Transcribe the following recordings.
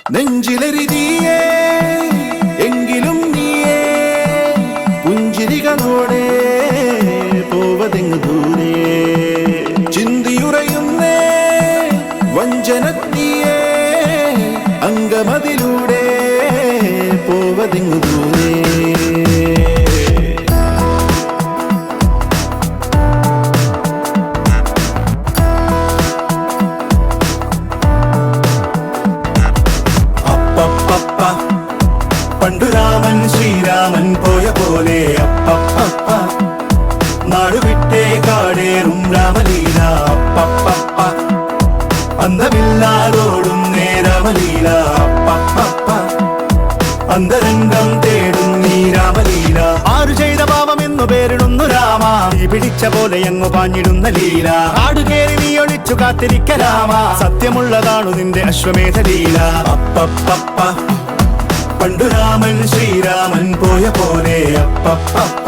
നെഞ്ചിലെരിതിയേ എങ്കിലും നീയേ പുഞ്ചിരികളോടെ പോവതെങ്ങു ദൂരെ ചിന്തിയുറയുന്നേ വഞ്ചനത്തിയേ അംഗമതിലൂടെ പോവതെങ്ങു ദൂരെ പണ്ടു രാമൻ ശ്രീരാമൻ പോയ പോലെ അപ്പപ്പ നാടുവിട്ടേ കാടേറും രാമലീല അപ്പപ്പ അന്തമില്ലാതോടും നേരാമലീല അപ്പപ്പ അന്തരംഗം തേടും നീ രാമലീല ആരു ചെയ്ത പാപമെന്നു പേരിടുന്നു രാമ നീ പിടിച്ച പോലെ എങ്ങു പാഞ്ഞിടുന്ന ലീല ആടുകേറി നീ ഒളിച്ചു കാത്തിരിക്ക രാമ സത്യമുള്ളതാണു നിന്റെ അശ്വമേധ ലീല അപ്പപ്പ പണ്ടു രാമൻ ശ്രീരാമൻ പോയ പോലെ അപ്പപ്പ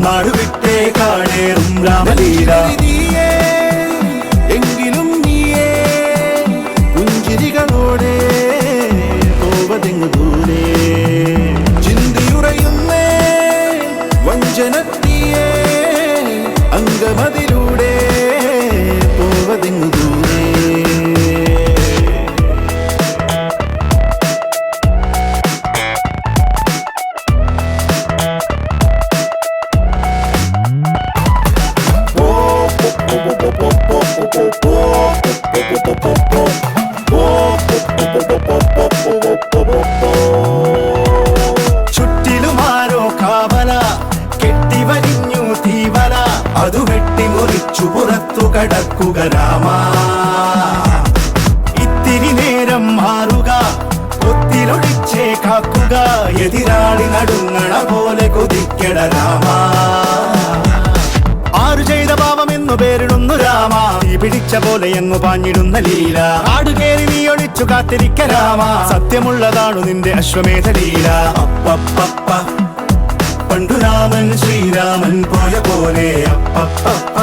നാടുവിട്ടേ കാടേറും രാമലീല എങ്കിലും നീയേ പുഞ്ചിരികളോടെ പോവതെങ്ങു ദൂരെ ചിന്തിയുറയുന്നേ വഞ്ചനത്തിയേ അംഗമതിലൂടെ പോവതെങ്ങു ദൂരെ ചുറ്റിലുമാരോ കാവല കെട്ടിവരിഞ്ഞു തീവല അതു വെട്ടിമുറിച്ചു പുറത്തു കടക്കുക രാമ ഇത്തിരി നേരം മാറുക ഒത്തിലൊളിച്ചേ കാക്കുക എതിരാളി നടുങ്ങണ പോലെ കൊതിക്കട രാമ ആരു ചെയ്ത പാപമെന്നു പേരിടുന്നു രാമ നീ പിടിച്ച പോലെ എങ്ങു പാഞ്ഞിടുന്ന ലീല ആടുകേറി നീ ഒളിച്ചു കാത്തിരിക്ക രാമ സത്യമുള്ളതാണു നിന്റെ അശ്വമേധ ലീല അപ്പപ്പ പണ്ടു രാമൻ ശ്രീരാമൻ പോയ പോലെ അപ്പപ്പ